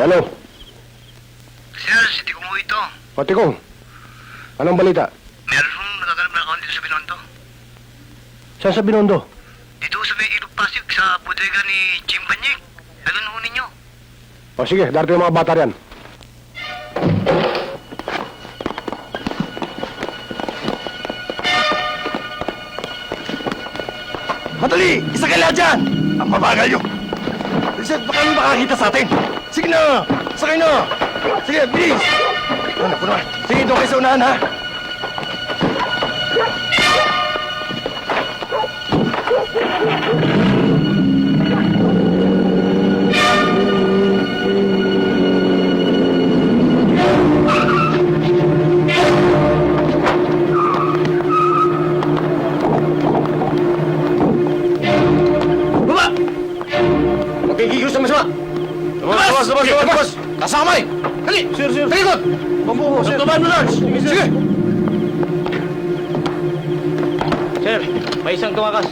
Hello? Sir, si Tikong mo ito. O, Tikong. Anong balita? Meron hong natatanong na account dito sa Binondo. Saan sa Binondo? Dito sa may Ilog Pasig sa bodega ni Jim Banyek. Alam ho ninyo. O, sige. Darating yung mga bata riyan. Madali! Isa kayo lahat dyan! Ang mabagal nyo! Richard, baka may makakita sa atin! Sige na! Sakay na! Sige, bilis! Ano po naman? Sige, doon kayo sa unahan, ha? Baba! Magkikilos ng masama! Labas! Kasamay! Dali! Sir! Talikod! Pambuho, sir! Tutuban mo, Lars! Sige! Sir, may isang tumakas.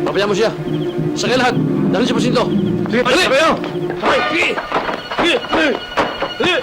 Pabayaan mo siya. Sakay lahat. Dalhin si Pasinto. Sige, dali! Sakay na! Sakay! Sige! Sige! Dali!